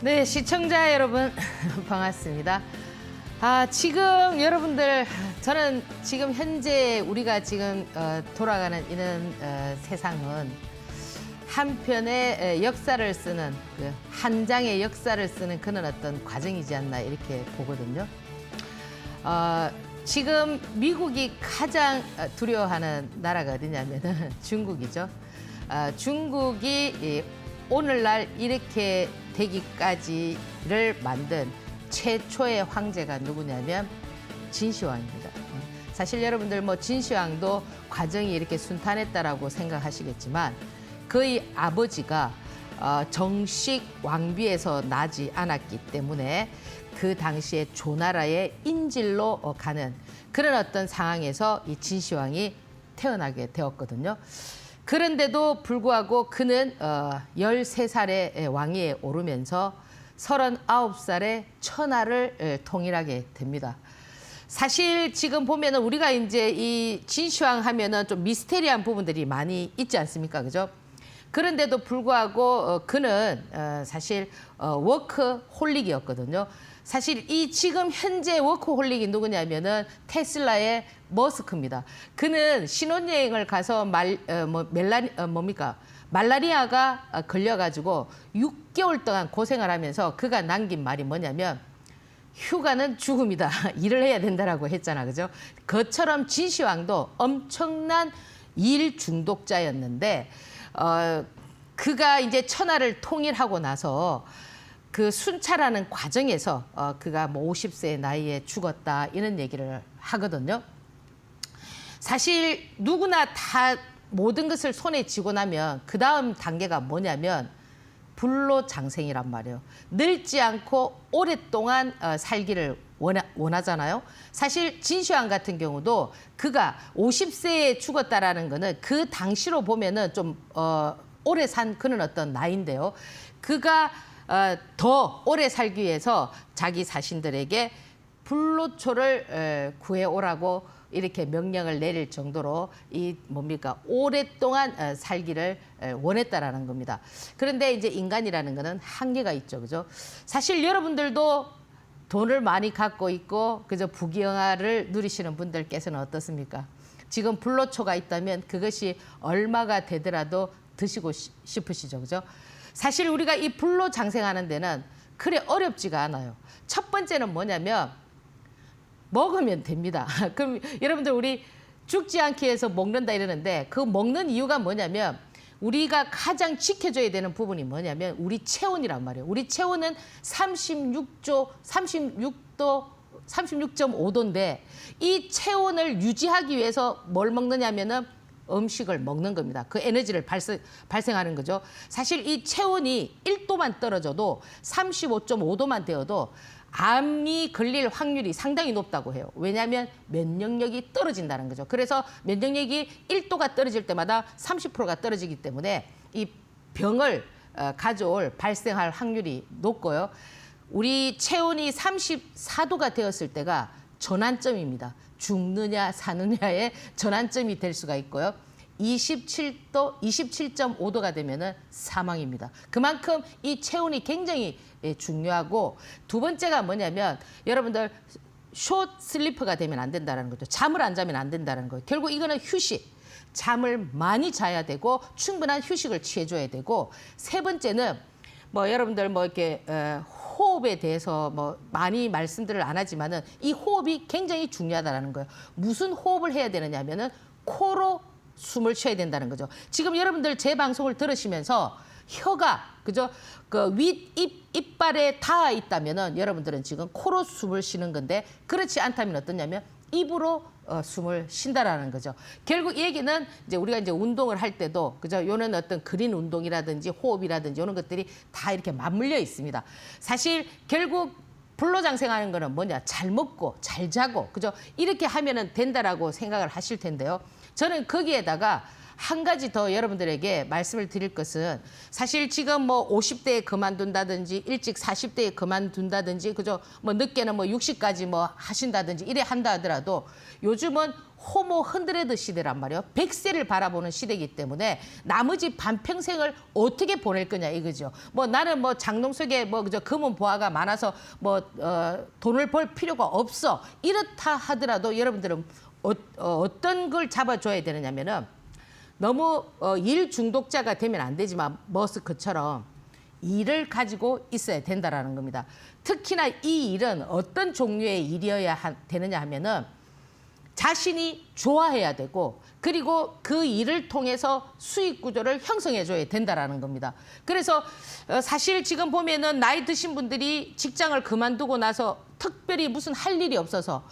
네, 시청자 여러분 반갑습니다. 지금 여러분들 저는 지금 현재 우리가 지금 돌아가는 이런 세상은 한편의 역사를 쓰는 한 장의 역사를 쓰는 그런 어떤 과정이지 않나 이렇게 보거든요. 지금 미국이 가장 두려워하는 나라가 어디냐면은 중국이죠. 중국이 오늘날 이렇게 되기까지를 만든 최초의 황제가 누구냐면 진시황입니다. 사실 여러분들 뭐 진시황도 과정이 이렇게 순탄했다라고 생각하시겠지만 그의 아버지가 정식 왕비에서 나지 않았기 때문에 그 당시에 조나라의 인질로 가는 그런 어떤 상황에서 이 진시황이 태어나게 되었거든요. 그런데도 불구하고 그는 13살의 왕위에 오르면서 39살에 천하를 통일하게 됩니다. 사실 지금 보면은 우리가 이제 이 진시황 하면은 좀 미스테리한 부분들이 많이 있지 않습니까? 그죠? 그런데도 불구하고 그는 사실 워크홀릭이었거든요. 사실 이 지금 현재 워크홀릭이 누구냐면은 테슬라의 머스크입니다. 그는 신혼여행을 가서 말라리아가 걸려가지고 6개월 동안 고생을 하면서 그가 남긴 말이 뭐냐면 휴가는 죽음이다. 일을 해야 된다라고 했잖아. 그죠? 그처럼 진시황도 엄청난 일 중독자였는데 그가 이제 천하를 통일하고 나서 그 순찰하는 과정에서 그가 뭐 50세의 나이에 죽었다 이런 얘기를 하거든요. 사실 누구나 다 모든 것을 손에 쥐고 나면 그 다음 단계가 뭐냐면 불로장생이란 말이에요. 늙지 않고 오랫동안 살기를 원하잖아요. 사실 진시황 같은 경우도 그가 50세에 죽었다라는 거는 그 당시로 보면은 좀 오래 산 그런 어떤 나이인데요. 그가 더 오래 살기 위해서 자기 자신들에게 불로초를 구해오라고 이렇게 명령을 내릴 정도로 오랫동안 살기를 원했다라는 겁니다. 그런데 이제 인간이라는 거는 한계가 있죠, 그죠? 사실 여러분들도 돈을 많이 갖고 있고 그저 부귀영화를 누리시는 분들께서는 어떻습니까? 지금 불로초가 있다면 그것이 얼마가 되더라도 드시고 싶으시죠, 그죠? 사실 우리가 이 불로장생하는 데는 그래 어렵지가 않아요. 첫 번째는 뭐냐면 먹으면 됩니다. 그럼 여러분들 우리 죽지 않기 위해서 먹는다 이러는데 그 먹는 이유가 뭐냐면 우리가 가장 지켜줘야 되는 부분이 뭐냐면 우리 체온이란 말이에요. 우리 체온은 36.5도인데 이 체온을 유지하기 위해서 뭘 먹느냐면은 음식을 먹는 겁니다. 그 에너지를 발생하는 거죠. 사실 이 체온이 1도만 떨어져도 35.5도만 되어도 암이 걸릴 확률이 상당히 높다고 해요. 왜냐하면 면역력이 떨어진다는 거죠. 그래서 면역력이 1도가 떨어질 때마다 30%가 떨어지기 때문에 이 병을 발생할 확률이 높고요. 우리 체온이 34도가 되었을 때가 전환점입니다. 죽느냐 사느냐의 전환점이 될 수가 있고요. 27.5도가 되면은 사망입니다. 그만큼 이 체온이 굉장히 중요하고 두 번째가 뭐냐면 여러분들 숏 슬리퍼가 되면 안 된다는 거죠. 잠을 안 자면 안 된다는 거예요. 결국 이거는 휴식. 잠을 많이 자야 되고 충분한 휴식을 취해줘야 되고 세 번째는 여러분들 이렇게 호흡에 대해서 많이 말씀들을 안 하지만은 이 호흡이 굉장히 중요하다는 거예요. 무슨 호흡을 해야 되느냐면은 코로 숨을 쉬어야 된다는 거죠. 지금 여러분들 제 방송을 들으시면서 혀가 그죠? 그 이빨에 닿아 있다면은 여러분들은 지금 코로 숨을 쉬는 건데 그렇지 않다면 어떠냐면 입으로 숨을 쉰다라는 거죠. 결국 이 얘기는 이제 우리가 이제 운동을 할 때도 그죠? 요는 어떤 그린 운동이라든지 호흡이라든지 이런 것들이 다 이렇게 맞물려 있습니다. 사실 결국 불로장생하는 거는 뭐냐? 잘 먹고 잘 자고 그죠? 이렇게 하면은 된다라고 생각을 하실 텐데요. 저는 거기에다가 한 가지 더 여러분들에게 말씀을 드릴 것은 사실 지금 뭐 50대에 그만둔다든지 일찍 40대에 그만둔다든지 그죠? 뭐 늦게는 뭐 60까지 뭐 하신다든지 이래 한다 하더라도 요즘은 호모 흔드레드 시대란 말이에요. 100세를 바라보는 시대이기 때문에 나머지 반평생을 어떻게 보낼 거냐 이거죠. 뭐 나는 뭐 장롱 속에 뭐 그저 금은 보화가 많아서 뭐 돈을 벌 필요가 없어. 이렇다 하더라도 여러분들은 어떤 걸 잡아줘야 되느냐면은 너무 일 중독자가 되면 안 되지만 머스크처럼 일을 가지고 있어야 된다라는 겁니다. 특히나 이 일은 어떤 종류의 일이어야 되느냐 하면은 자신이 좋아해야 되고 그리고 그 일을 통해서 수익 구조를 형성해 줘야 된다라는 겁니다. 그래서 사실 지금 보면은 나이 드신 분들이 직장을 그만두고 나서 특별히 무슨 할 일이 없어서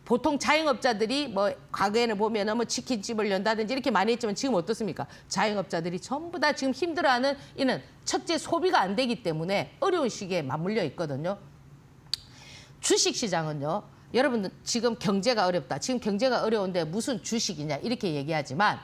보통 자영업자들이 뭐 과거에는 보면은 뭐 치킨집을 연다든지 이렇게 많이 했지만 지금 어떻습니까? 자영업자들이 전부 다 지금 힘들어하는 이는 첫째 소비가 안 되기 때문에 어려운 시기에 맞물려 있거든요. 주식시장은요. 여러분들 지금 경제가 어렵다. 지금 경제가 어려운데 무슨 주식이냐 이렇게 얘기하지만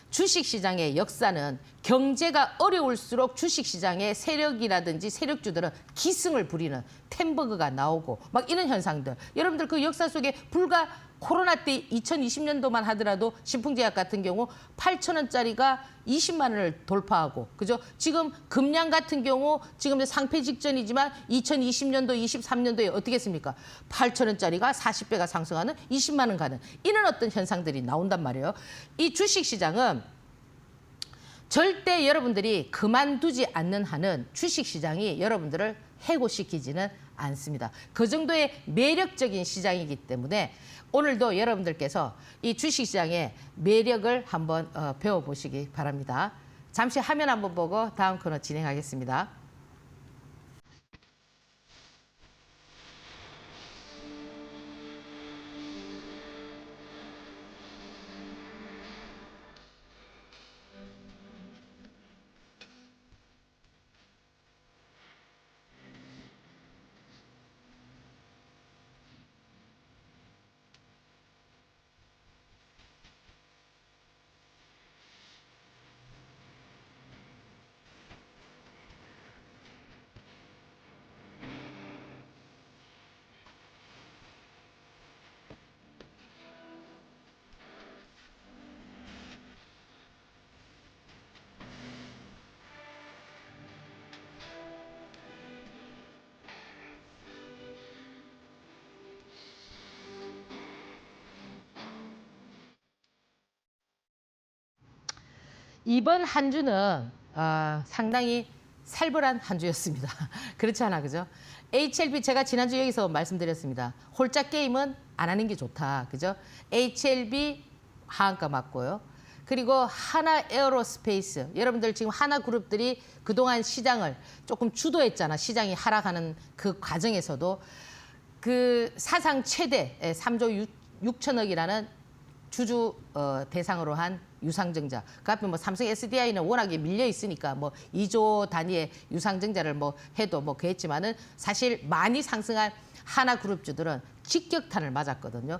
주식시장의 역사는 경제가 어려울수록 주식시장의 세력이라든지 세력주들은 기승을 부리는 템버그가 나오고 막 이런 현상들. 여러분들 그 역사 속에 불과 코로나 때 2020년도만 하더라도 신풍제약 같은 경우 8,000원짜리가 20만 원을 돌파하고 그죠? 지금 금량 같은 경우 지금 상폐 직전이지만 2020년도, 23년도에 어떻게 했습니까? 8,000원짜리가 40배가 상승하는 20만 원 가는 이런 어떤 현상들이 나온단 말이에요. 이 주식시장은 절대 여러분들이 그만두지 않는 한은 주식시장이 여러분들을 해고시키지는 않습니다. 그 정도의 매력적인 시장이기 때문에 오늘도 여러분들께서 이 주식시장의 매력을 한번 배워보시기 바랍니다. 잠시 화면 한번 보고 다음 코너 진행하겠습니다. 이번 한 주는 상당히 살벌한 한 주였습니다. 그렇지 않아, 그죠? HLB 제가 지난주 여기서 말씀드렸습니다. 홀짝 게임은 안 하는 게 좋다, 그죠? HLB 하한가 맞고요. 그리고 하나 에어로스페이스, 여러분들 지금 하나 그룹들이 그동안 시장을 조금 주도했잖아. 시장이 하락하는 그 과정에서도 그 사상 최대 3조 6천억이라는 주주 대상으로 한 유상증자. 그 앞에 뭐 삼성 SDI는 워낙에 밀려 있으니까 뭐 2조 단위의 유상증자를 뭐 해도 뭐 그랬지만은 사실 많이 상승한 하나그룹주들은 직격탄을 맞았거든요.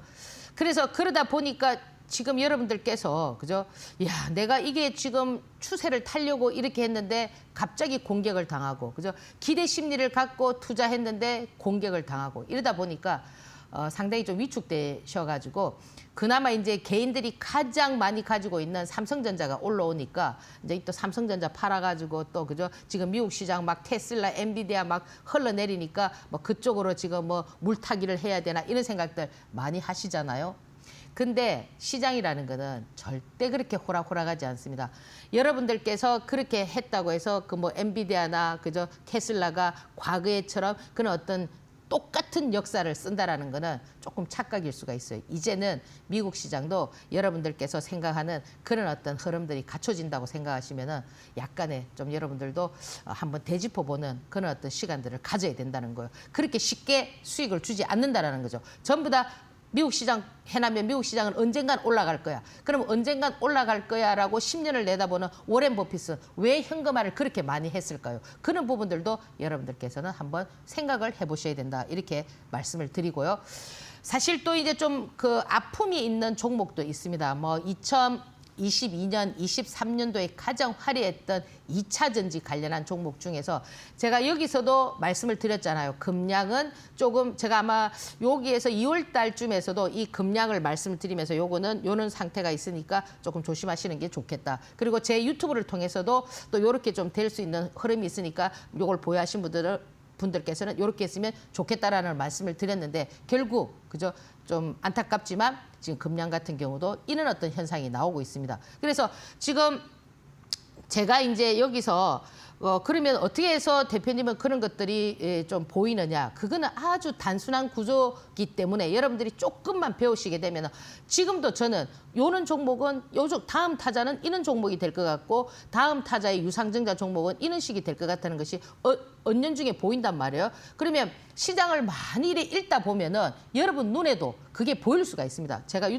그래서 그러다 보니까 지금 여러분들께서 그죠? 야, 내가 이게 지금 추세를 타려고 이렇게 했는데 갑자기 공격을 당하고 그죠? 기대 심리를 갖고 투자했는데 공격을 당하고 이러다 보니까 상당히 좀 위축되셔가지고 그나마 이제 개인들이 가장 많이 가지고 있는 삼성전자가 올라오니까 이제 또 삼성전자 팔아가지고 또 그죠? 지금 미국 시장 막 테슬라, 엔비디아 막 흘러내리니까 뭐 그쪽으로 지금 뭐 물타기를 해야 되나 이런 생각들 많이 하시잖아요. 근데 시장이라는 거는 절대 그렇게 호락호락하지 않습니다. 여러분들께서 그렇게 했다고 해서 그 뭐 엔비디아나 그저 테슬라가 과거에처럼 그런 어떤 똑같은 역사를 쓴다라는 거는 조금 착각일 수가 있어요. 이제는 미국 시장도 여러분들께서 생각하는 그런 어떤 흐름들이 갖춰진다고 생각하시면은 약간의 좀 여러분들도 한번 되짚어보는 그런 어떤 시간들을 가져야 된다는 거예요. 그렇게 쉽게 수익을 주지 않는다라는 거죠. 전부 다 미국 시장 해나면 미국 시장은 언젠간 올라갈 거야. 그럼 언젠간 올라갈 거야라고 10년을 내다보는 워렌 버핏은 왜 현금화를 그렇게 많이 했을까요? 그런 부분들도 여러분들께서는 한번 생각을 해보셔야 된다. 이렇게 말씀을 드리고요. 사실 또 이제 좀 그 아픔이 있는 종목도 있습니다. 뭐 22년, 23년도에 가장 화려했던 2차 전지 관련한 종목 중에서 제가 여기서도 말씀을 드렸잖아요. 금량은 조금 제가 아마 여기에서 2월 달쯤에서도 이 금량을 말씀을 드리면서 요는 상태가 있으니까 조금 조심하시는 게 좋겠다. 그리고 제 유튜브를 통해서도 또 이렇게 좀 될 수 있는 흐름이 있으니까 요걸 보유하신 분들께서는 이렇게 했으면 좋겠다라는 말씀을 드렸는데 결국 그죠? 좀 안타깝지만 지금 금량 같은 경우도 이런 어떤 현상이 나오고 있습니다. 그래서 지금 제가 이제 여기서 그러면 어떻게 해서 대표님은 그런 것들이 좀 보이느냐. 그거는 아주 단순한 구조이기 때문에 여러분들이 조금만 배우시게 되면 지금도 저는 요런 종목은 다음 타자는 이런 종목이 될 것 같고 다음 타자의 유상증자 종목은 이런 식이 될 것 같다는 것이 은연중에 보인단 말이에요. 그러면 시장을 많이 읽다 보면은 여러분 눈에도 그게 보일 수가 있습니다. 제가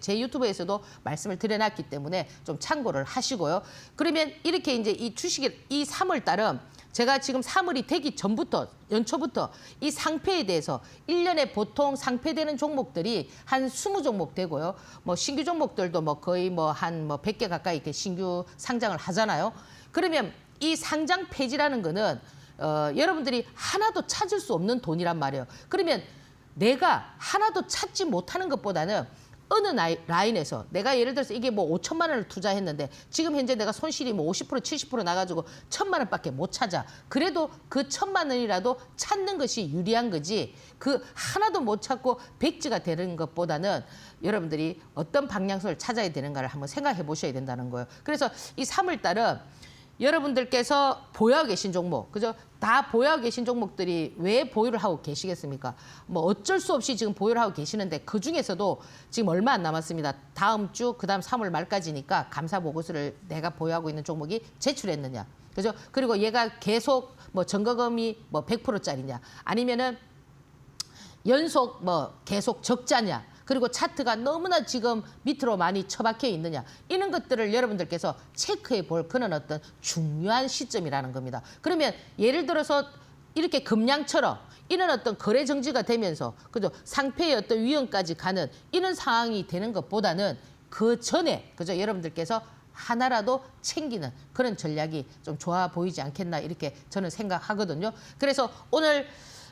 제 유튜브에서도 말씀을 드려놨기 때문에 좀 참고를 하시고요. 그러면 이렇게 이제 이 주식이 이 3월 달은 제가 지금 3월이 되기 전부터 연초부터 이 상패에 대해서 1년에 보통 상패되는 종목들이 한 20종목 되고요. 뭐 신규 종목들도 뭐 거의 한 100개 가까이 이렇게 신규 상장을 하잖아요. 그러면 이 상장 폐지라는 거는 여러분들이 하나도 찾을 수 없는 돈이란 말이에요. 그러면 내가 하나도 찾지 못하는 것보다는 어느 라인에서 내가 예를 들어서 이게 5천만 원을 투자했는데 지금 현재 내가 손실이 50% 70% 나가지고 1,000만 원밖에 못 찾아. 그래도 그 1,000만 원이라도 찾는 것이 유리한 거지. 그 하나도 못 찾고 백지가 되는 것보다는 여러분들이 어떤 방향성을 찾아야 되는가를 한번 생각해 보셔야 된다는 거예요. 그래서 이 3월 달은 여러분들께서 보유하고 계신 종목, 그죠? 다 보유하고 계신 종목들이 왜 보유를 하고 계시겠습니까? 뭐 어쩔 수 없이 지금 보유를 하고 계시는데 그중에서도 지금 얼마 안 남았습니다. 다음 주, 그다음 3월 말까지니까 감사 보고서를 내가 보유하고 있는 종목이 제출했느냐, 그죠? 그리고 얘가 계속 전거금이 100%짜리냐, 아니면은 연속 계속 적자냐, 그리고 차트가 너무나 지금 밑으로 많이 처박혀 있느냐, 이런 것들을 여러분들께서 체크해 볼 그런 어떤 중요한 시점이라는 겁니다. 그러면 예를 들어서 이렇게 금량처럼 이런 어떤 거래 정지가 되면서 그죠, 상패의 어떤 위험까지 가는 이런 상황이 되는 것보다는 그 전에 그죠, 여러분들께서 하나라도 챙기는 그런 전략이 좀 좋아 보이지 않겠나 이렇게 저는 생각하거든요. 그래서 오늘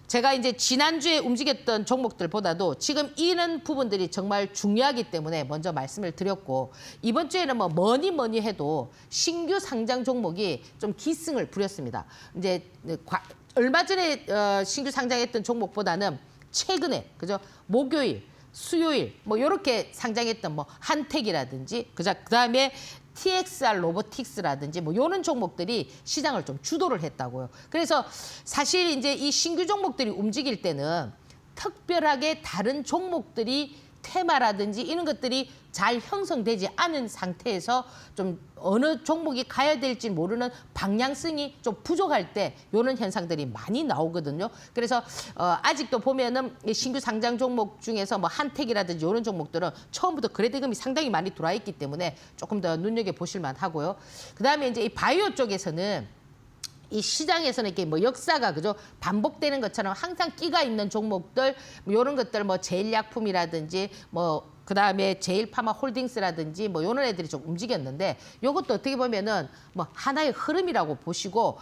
제가 이제 지난주에 움직였던 종목들보다도 지금 이런 부분들이 정말 중요하기 때문에 먼저 말씀을 드렸고, 이번 주에는 뭐니 해도 신규 상장 종목이 좀 기승을 부렸습니다. 이제 얼마 전에 신규 상장했던 종목보다는 최근에 그죠, 목요일, 수요일 이렇게 상장했던 한택이라든지 그다음에 TXR 로보틱스라든지 이런 종목들이 시장을 좀 주도를 했다고요. 그래서 사실 이제 이 신규 종목들이 움직일 때는 특별하게 다른 종목들이 테마라든지 이런 것들이 잘 형성되지 않은 상태에서 좀 어느 종목이 가야 될지 모르는 방향성이 좀 부족할 때 이런 현상들이 많이 나오거든요. 그래서 아직도 보면은 신규 상장 종목 중에서 한택이라든지 이런 종목들은 처음부터 거래대금이 상당히 많이 들어와 있기 때문에 조금 더 눈여겨 보실 만하고요. 그다음에 이제 이 바이오 쪽에서는 이 시장에서는 이렇게 역사가 그죠, 반복되는 것처럼 항상 끼가 있는 종목들 이런 것들 제일약품이라든지 그다음에 제일파마 홀딩스라든지 이런 애들이 좀 움직였는데 요것도 어떻게 보면은 하나의 흐름이라고 보시고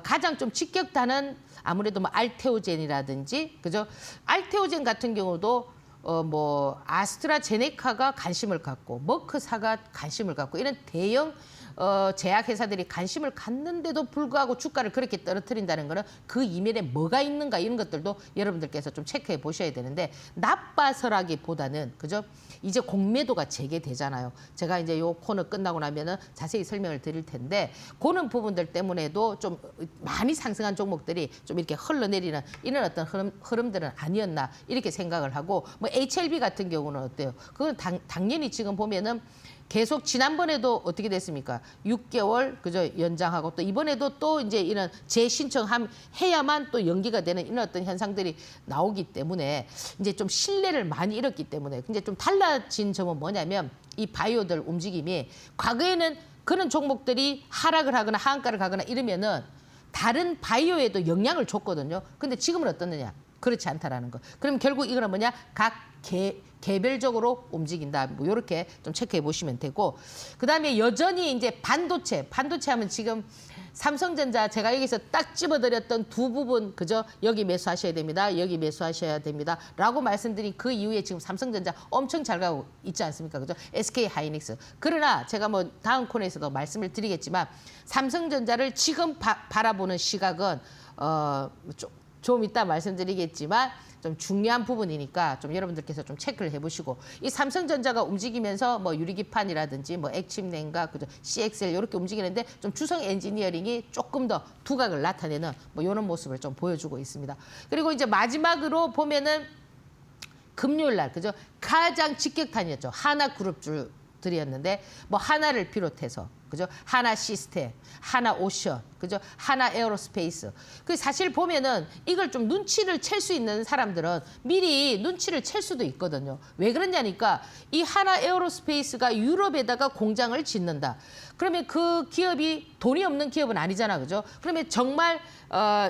가장 좀 직격타는 아무래도 알테오젠이라든지 그죠, 알테오젠 같은 경우도 아스트라제네카가 관심을 갖고 머크사가 관심을 갖고 이런 대형 제약회사들이 관심을 갖는데도 불구하고 주가를 그렇게 떨어뜨린다는 거는 그 이면에 뭐가 있는가 이런 것들도 여러분들께서 좀 체크해 보셔야 되는데, 나빠서라기보다는 그죠, 이제 공매도가 재개되잖아요. 제가 이제 요 코너 끝나고 나면은 자세히 설명을 드릴 텐데 그런 부분들 때문에도 좀 많이 상승한 종목들이 좀 이렇게 흘러내리는 이런 어떤 흐름들은 아니었나 이렇게 생각을 하고, HLB 같은 경우는 어때요? 그건 당연히 지금 보면은 계속 지난번에도 어떻게 됐습니까? 6개월 그죠, 연장하고 또 이번에도 또 이제 이런 재신청해야만 또 연기가 되는 이런 어떤 현상들이 나오기 때문에 이제 좀 신뢰를 많이 잃었기 때문에 이제 좀 달라진 점은 뭐냐면 이 바이오들 움직임이, 과거에는 그런 종목들이 하락을 하거나 하한가를 가거나 이러면은 다른 바이오에도 영향을 줬거든요. 근데 지금은 어떻느냐? 그렇지 않다라는 거. 그럼 결국 이거는 뭐냐? 각 개별적으로 움직인다. 뭐 이렇게 좀 체크해 보시면 되고, 그다음에 여전히 이제 반도체 하면 지금 삼성전자 제가 여기서 딱 집어드렸던 두 부분, 그죠? 여기 매수하셔야 됩니다. 여기 매수하셔야 됩니다. 라고 말씀드린 그 이후에 지금 삼성전자 엄청 잘 가고 있지 않습니까? 그죠? SK 하이닉스. 그러나 제가 뭐 다음 코너에서도 말씀을 드리겠지만 삼성전자를 지금 바라보는 시각은 좀 이따 말씀드리겠지만 좀 중요한 부분이니까 좀 여러분들께서 좀 체크를 해보시고, 이 삼성전자가 움직이면서 뭐 유리기판이라든지 뭐 액침냉각, 그죠? CXL 이렇게 움직이는데 좀 주성 엔지니어링이 조금 더 두각을 나타내는 뭐 이런 모습을 좀 보여주고 있습니다. 그리고 이제 마지막으로 보면은 금요일 날, 그죠? 가장 직격탄이었죠. 하나그룹주들이었는데 뭐 하나를 비롯해서, 그죠? 하나 시스템, 하나 오션, 그죠? 하나 에어로스페이스. 그 사실 보면은 이걸 좀 눈치를 챌 수 있는 사람들은 미리 눈치를 챌 수도 있거든요. 왜 그러냐니까 이 하나 에어로스페이스가 유럽에다가 공장을 짓는다. 그러면 그 기업이 돈이 없는 기업은 아니잖아, 그죠? 그러면 정말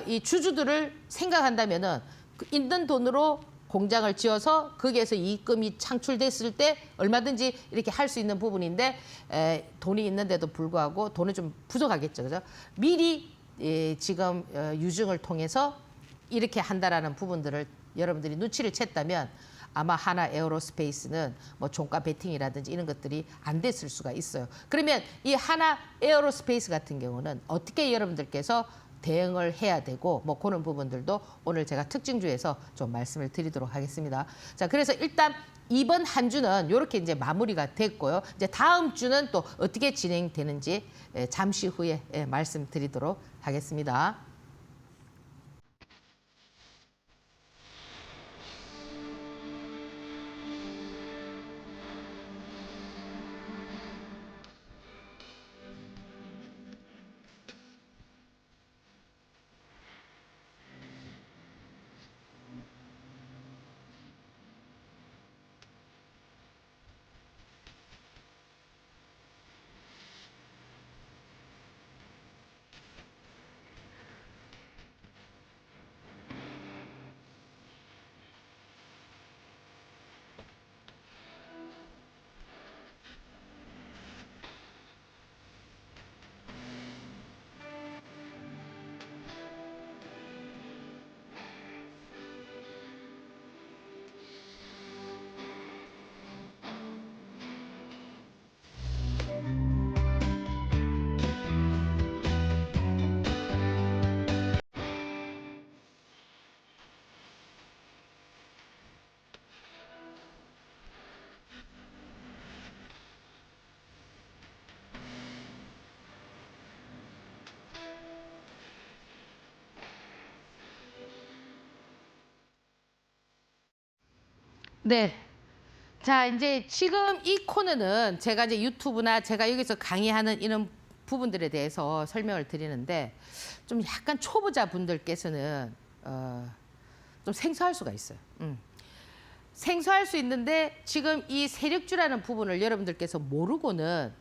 이 주주들을 생각한다면은 그 있는 돈으로 공장을 지어서 거기에서 이익금이 창출됐을 때 얼마든지 이렇게 할 수 있는 부분인데 돈이 있는데도 불구하고 돈은 좀 부족하겠죠, 그죠? 미리 지금 유증을 통해서 이렇게 한다라는 부분들을 여러분들이 눈치를 챘다면 아마 하나 에어로스페이스는 뭐 종가 베팅이라든지 이런 것들이 안 됐을 수가 있어요. 그러면 이 하나 에어로스페이스 같은 경우는 어떻게 여러분들께서 대응을 해야 되고 뭐 그런 부분들도 오늘 제가 특징주에서 좀 말씀을 드리도록 하겠습니다. 자, 그래서 일단 이번 한 주는 이렇게 이제 마무리가 됐고요. 이제 다음 주는 또 어떻게 진행되는지 잠시 후에 말씀드리도록 하겠습니다. 네. 자, 이제 지금 이 코너는 제가 이제 유튜브나 제가 여기서 강의하는 이런 부분들에 대해서 설명을 드리는데 좀 약간 초보자 분들께서는 좀 생소할 수가 있어요. 생소할 수 있는데 지금 이 세력주라는 부분을 여러분들께서 모르고는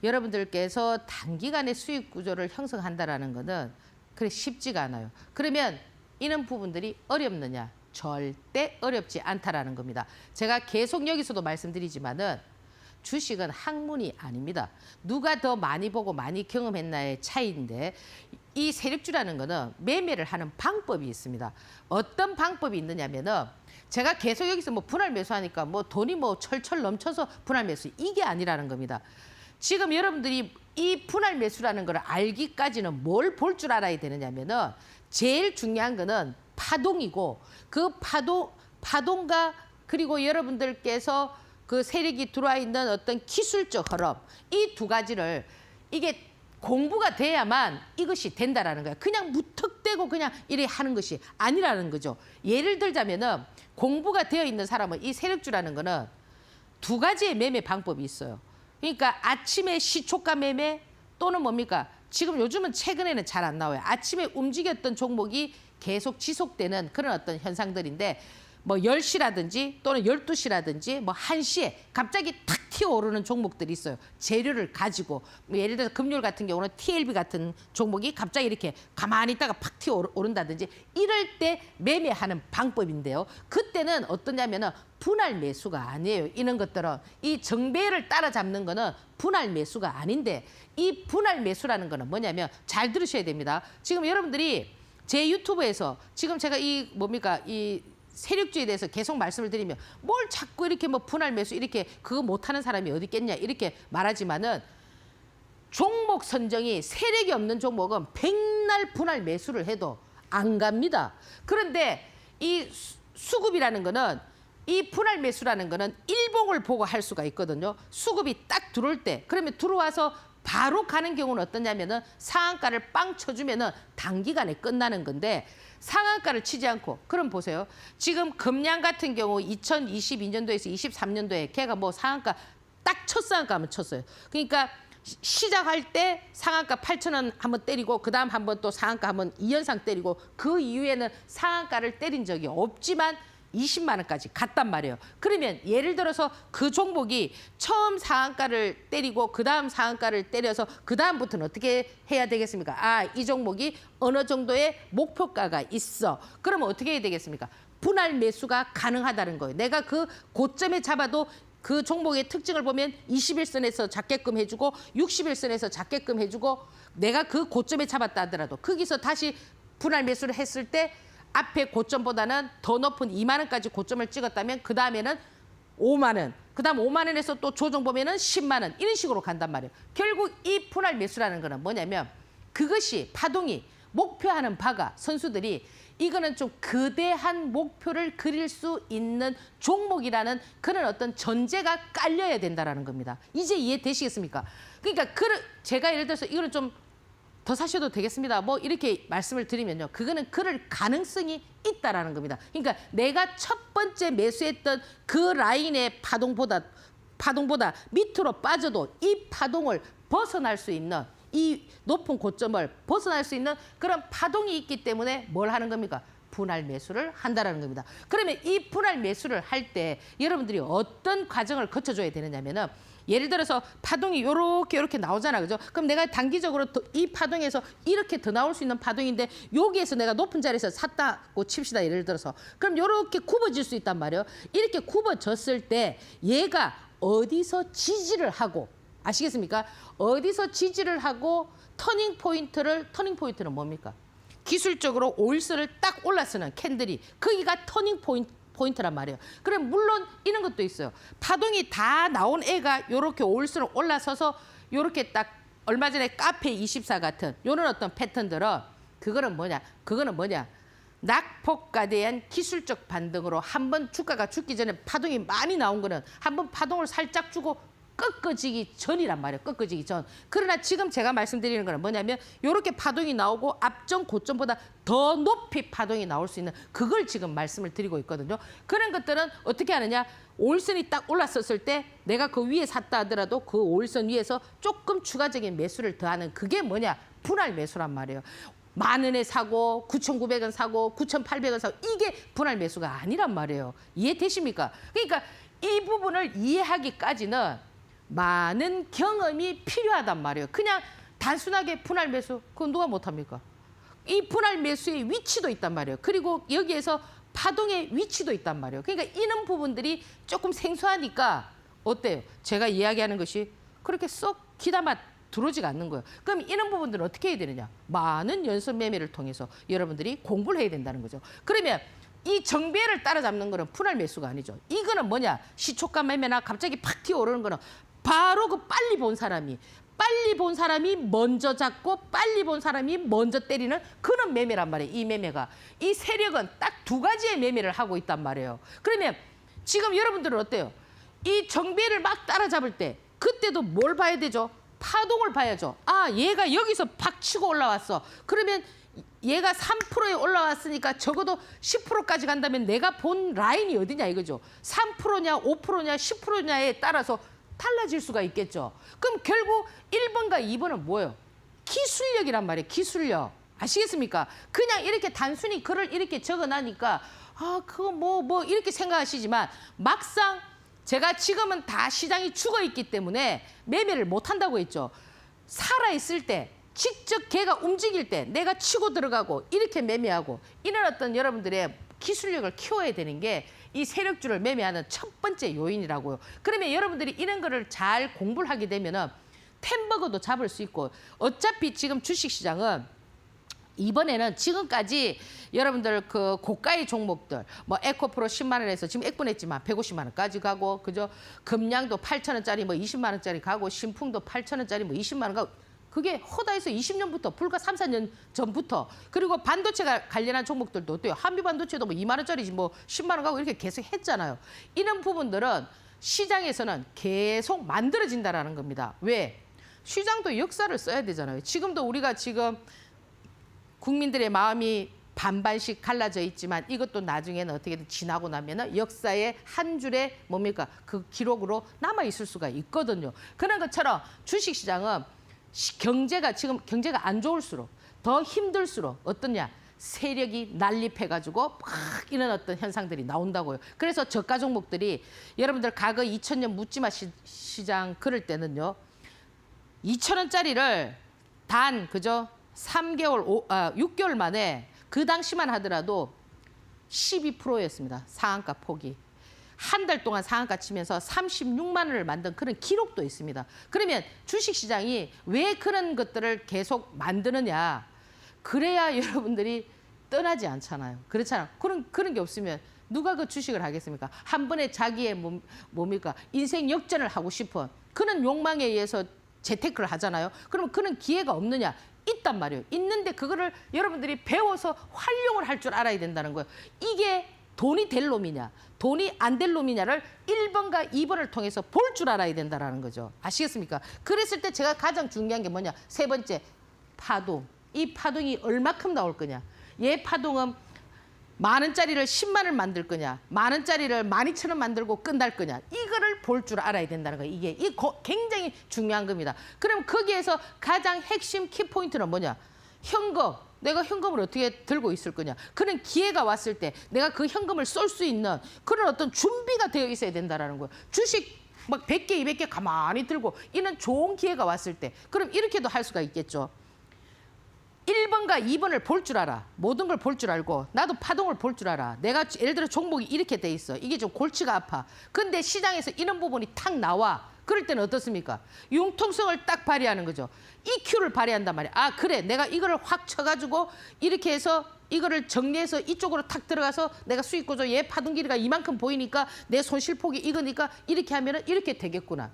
여러분들께서 단기간에 수익 구조를 형성한다라는 거는 그래 쉽지가 않아요. 그러면 이런 부분들이 어렵느냐? 절대 어렵지 않다라는 겁니다. 제가 계속 여기서도 말씀드리지만은 주식은 학문이 아닙니다. 누가 더 많이 보고 많이 경험했나의 차이인데 이 세력주라는 거는 매매를 하는 방법이 있습니다. 어떤 방법이 있느냐면은 제가 계속 여기서 뭐 분할 매수하니까 뭐 돈이 뭐 철철 넘쳐서 분할 매수 이게 아니라는 겁니다. 지금 여러분들이 이 분할 매수라는 걸 알기까지는 뭘 볼 줄 알아야 되느냐면은 제일 중요한 거는 파동이고 그 파동과 그리고 여러분들께서 그 세력이 들어와 있는 어떤 기술적 흐름 이 두 가지를 이게 공부가 돼야만 이것이 된다라는 거예요. 그냥 무턱대고 그냥 이래 하는 것이 아니라는 거죠. 예를 들자면은 공부가 되어 있는 사람은 이 세력주라는 거는 두 가지의 매매 방법이 있어요. 그러니까 아침에 시초가 매매 또는 뭡니까? 지금 요즘은 최근에는 잘 안 나와요. 아침에 움직였던 종목이 계속 지속되는 그런 어떤 현상들인데 뭐 10시라든지 또는 12시라든지 뭐 1시에 갑자기 탁 튀어오르는 종목들이 있어요. 재료를 가지고 뭐 예를 들어서 금요일 같은 경우는 TLB 같은 종목이 갑자기 이렇게 가만히 있다가 팍 튀어오른다든지 이럴 때 매매하는 방법인데요. 그때는 어떠냐면은 분할 매수가 아니에요. 이런 것들은 이 정배를 따라잡는 거는 분할 매수가 아닌데 이 분할 매수라는 거는 뭐냐면 잘 들으셔야 됩니다. 지금 여러분들이 제 유튜브에서 지금 제가 이 뭡니까 이 세력주에 대해서 계속 말씀을 드리면 뭘 자꾸 이렇게 뭐 분할 매수 이렇게 그거 못하는 사람이 어디 있겠냐 이렇게 말하지만은 종목 선정이 세력이 없는 종목은 백날 분할 매수를 해도 안 갑니다. 그런데 이 수급이라는 거는 이 분할 매수라는 거는 일봉을 보고 할 수가 있거든요. 수급이 딱 들어올 때 그러면 들어와서 바로 가는 경우는 어떠냐면은 상한가를 빵 쳐주면은 단기간에 끝나는 건데 상한가를 치지 않고 그럼 보세요. 지금 금양 같은 경우 2022년도에서 23년도에 걔가 뭐 상한가 딱 첫 상한가 한번 쳤어요. 그러니까 시작할 때 상한가 8,000원 한번 때리고 그다음 한번 또 상한가 한번 2연상 때리고 그 이후에는 상한가를 때린 적이 없지만 20만 원까지 갔단 말이에요. 그러면 예를 들어서 그 종목이 처음 상한가를 때리고 그다음 상한가를 때려서 그다음부터는 어떻게 해야 되겠습니까? 아, 이 종목이 어느 정도의 목표가가 있어. 그러면 어떻게 해야 되겠습니까? 분할 매수가 가능하다는 거예요. 내가 그 고점에 잡아도 그 종목의 특징을 보면 21선에서 잡게끔 해주고 61선에서 잡게끔 해주고 내가 그 고점에 잡았다 하더라도 거기서 다시 분할 매수를 했을 때 앞에 고점보다는 더 높은 2만 원까지 고점을 찍었다면 그 다음에는 5만 원, 그 다음 5만 원에서 또 조정 보면은 10만 원 이런 식으로 간단 말이에요. 결국 이 분할 매수라는 거는 뭐냐면 그것이 파동이 목표하는 바가 선수들이 이거는 좀 거대한 목표를 그릴 수 있는 종목이라는 그런 어떤 전제가 깔려야 된다는 겁니다. 이제 이해되시겠습니까? 그러니까 제가 예를 들어서 이거는 좀 더 사셔도 되겠습니다. 뭐 이렇게 말씀을 드리면요. 그거는 그럴 가능성이 있다라는 겁니다. 그러니까 내가 첫 번째 매수했던 그 라인의 파동보다 밑으로 빠져도 이 파동을 벗어날 수 있는 이 높은 고점을 벗어날 수 있는 그런 파동이 있기 때문에 뭘 하는 겁니까? 분할 매수를 한다라는 겁니다. 그러면 이 분할 매수를 할 때 여러분들이 어떤 과정을 거쳐줘야 되느냐면은 예를 들어서 파동이 요렇게 나오잖아. 그죠? 그럼 내가 단기적으로 이 파동에서 이렇게 더 나올 수 있는 파동인데 여기에서 내가 높은 자리에서 샀다고 칩시다. 예를 들어서. 그럼 요렇게 굽어질 수 있단 말이에요. 이렇게 굽어졌을 때 얘가 어디서 지지를 하고 아시겠습니까? 어디서 지지를 하고 터닝 포인트는 뭡니까? 기술적으로 5일선을 딱 올라서는 캔들이 거기가 터닝 포인트란 말이에요. 그럼 물론 이런 것도 있어요. 파동이 다 나온 애가 이렇게 5일선을 올라서서 이렇게 딱 얼마 전에 카페 24 같은 이런 어떤 패턴들은 그거는 뭐냐? 낙폭에 대한 기술적 반등으로 한번 주가가 죽기 전에 파동이 많이 나온 거는 한번 파동을 살짝 주고 꺾어지기 전이란 말이에요. 꺾어지기 전. 그러나 지금 제가 말씀드리는 거는 뭐냐면 이렇게 파동이 나오고 앞전 고점보다 더 높이 파동이 나올 수 있는 그걸 지금 말씀을 드리고 있거든요. 그런 것들은 어떻게 하느냐. 5일선이 딱 올랐었을 때 내가 그 위에 샀다 하더라도 그 5일선 위에서 조금 추가적인 매수를 더하는 그게 뭐냐. 분할 매수란 말이에요. 10,000원에 사고 9,900원 사고 9,800원 사고 이게 분할 매수가 아니란 말이에요. 이해되십니까? 그러니까 이 부분을 이해하기까지는 많은 경험이 필요하단 말이에요. 그냥 단순하게 분할 매수, 그건 누가 못합니까? 이 분할 매수의 위치도 있단 말이에요. 그리고 여기에서 파동의 위치도 있단 말이에요. 그러니까 이런 부분들이 조금 생소하니까 어때요? 제가 이야기하는 것이 그렇게 쏙 귀담아 들어오지가 않는 거예요. 그럼 이런 부분들은 어떻게 해야 되느냐? 많은 연습 매매를 통해서 여러분들이 공부를 해야 된다는 거죠. 그러면 이 정배를 따라잡는 거는 분할 매수가 아니죠. 이거는 뭐냐? 시초가 매매나 갑자기 팍 튀어오르는 거는 바로 그 빨리 본 사람이 먼저 잡고 빨리 본 사람이 먼저 때리는 그런 매매란 말이에요. 이 매매가. 이 세력은 딱 두 가지의 매매를 하고 있단 말이에요. 그러면 지금 여러분들은 어때요? 이 정배를 막 따라잡을 때 그때도 뭘 봐야 되죠? 파동을 봐야죠. 아, 얘가 여기서 팍 치고 올라왔어. 그러면 얘가 3%에 올라왔으니까 적어도 10%까지 간다면 내가 본 라인이 어디냐 이거죠. 3%냐 5%냐 10%냐에 따라서 달라질 수가 있겠죠. 그럼 결국 1번과 2번은 뭐예요? 기술력이란 말이에요. 기술력. 아시겠습니까? 그냥 이렇게 단순히 글을 이렇게 적어놔니까 아, 그거 뭐 이렇게 생각하시지만 막상 제가 지금은 다 시장이 죽어 있기 때문에 매매를 못 한다고 했죠. 살아 있을 때 직접 걔가 움직일 때 내가 치고 들어가고 이렇게 매매하고 이런 어떤 여러분들의 기술력을 키워야 되는 게 이 세력주를 매매하는 첫 번째 요인이라고요. 그러면 여러분들이 이런 거를 잘 공부를 하게 되면은 템버거도 잡을 수 있고 어차피 지금 주식시장은 이번에는 지금까지 여러분들 그 고가의 종목들 뭐 에코프로 10만 원에서 지금 액분했지만 150만 원까지 가고 그죠? 금량도 8천 원짜리 뭐 20만 원짜리 가고 신풍도 8천 원짜리 뭐 20만 원 가고 그게 허다해서 20년부터 불과 3, 4년 전부터 그리고 반도체가 관련한 종목들도 어때요? 한미 반도체도 뭐 2만 원짜리지 뭐 10만 원 가고 이렇게 계속 했잖아요. 이런 부분들은 시장에서는 계속 만들어진다라는 겁니다. 왜? 시장도 역사를 써야 되잖아요. 지금도 우리가 지금 국민들의 마음이 반반씩 갈라져 있지만 이것도 나중에는 어떻게든 지나고 나면은 역사의 한 줄의 뭡니까? 그 기록으로 남아 있을 수가 있거든요. 그런 것처럼 주식시장은 경제가 지금 경제가 안 좋을수록 더 힘들수록 어떠냐? 세력이 난립해가지고 막 이런 어떤 현상들이 나온다고요. 그래서 저가 종목들이 여러분들 과거 2000년 묻지마 시장 그럴 때는요. 2,000원짜리를 단 그죠? 6개월 만에 그 당시만 하더라도 12%였습니다. 상한가 폭이. 한 달 동안 상한가 치면서 36만 원을 만든 그런 기록도 있습니다. 그러면 주식시장이 왜 그런 것들을 계속 만드느냐. 그래야 여러분들이 떠나지 않잖아요. 그렇잖아요. 그런 게 없으면 누가 그 주식을 하겠습니까? 한 번에 자기의 뭡니까? 인생 역전을 하고 싶은 그런 욕망에 의해서 재테크를 하잖아요. 그러면 그런 기회가 없느냐? 있단 말이에요. 있는데 그거를 여러분들이 배워서 활용을 할 줄 알아야 된다는 거예요. 이게 돈이 될 놈이냐, 돈이 안 될 놈이냐를 1번과 2번을 통해서 볼 줄 알아야 된다는 거죠. 아시겠습니까? 그랬을 때 제가 가장 중요한 게 뭐냐? 세 번째, 파동. 이 파동이 얼마큼 나올 거냐? 얘 파동은 만 원짜리를 10만 원 만들 거냐? 만 원짜리를 12,000원 만들고 끝날 거냐? 이거를 볼 줄 알아야 된다는 거예요. 이게 굉장히 중요한 겁니다. 그럼 거기에서 가장 핵심 키포인트는 뭐냐? 현금. 내가 현금을 어떻게 들고 있을 거냐. 그런 기회가 왔을 때 내가 그 현금을 쏠 수 있는 그런 어떤 준비가 되어 있어야 된다는 거예요. 주식 막 100개, 200개 가만히 들고 이런 좋은 기회가 왔을 때 그럼 이렇게도 할 수가 있겠죠. 1번과 2번을 볼 줄 알아. 모든 걸 볼 줄 알고 나도 파동을 볼 줄 알아. 내가 예를 들어 종목이 이렇게 돼 있어. 이게 좀 골치가 아파. 근데 시장에서 이런 부분이 탁 나와. 그럴 때는 어떻습니까? 융통성을 딱 발휘하는 거죠. EQ를 발휘한단 말이야. 아 그래 내가 이거를 확 쳐가지고 이렇게 해서 이거를 정리해서 이쪽으로 탁 들어가서 내가 수익 구조 얘 파동 길이가 이만큼 보이니까 내 손실폭이 이거니까 이렇게 하면은 이렇게 되겠구나.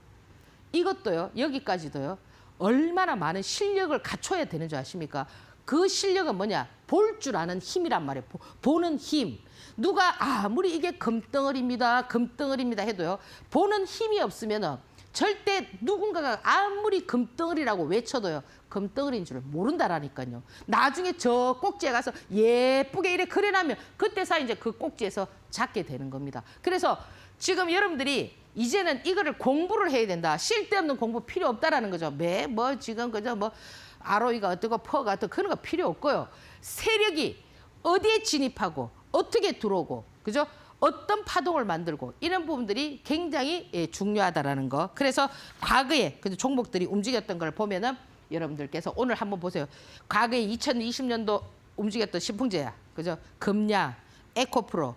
이것도요. 여기까지도요. 얼마나 많은 실력을 갖춰야 되는 줄 아십니까? 그 실력은 뭐냐? 볼 줄 아는 힘이란 말이에요. 보는 힘. 누가 아무리 이게 금덩어리입니다. 금덩어리입니다 해도요. 보는 힘이 없으면은 절대 누군가가 아무리 금덩어리라고 외쳐도요. 금덩어리인 줄 모른다라니까요. 나중에 저 꼭지에 가서 예쁘게 이렇게 그려놔면 그때서 이제 그 꼭지에서 잡게 되는 겁니다. 그래서 지금 여러분들이 이제는 이거를 공부를 해야 된다. 쓸데없는 공부 필요 없다라는 거죠. 뭐 지금 그저 뭐 ROE가 어떻고 퍼가 어떻고 그런 거 필요 없고요. 세력이 어디에 진입하고 어떻게 들어오고 그죠? 어떤 파동을 만들고 이런 부분들이 굉장히 중요하다라는 거. 그래서 과거에 그 종목들이 움직였던 걸 보면은 여러분들께서 오늘 한번 보세요. 과거에 2020년도 움직였던 신풍제약, 그죠? 금량, 에코프로,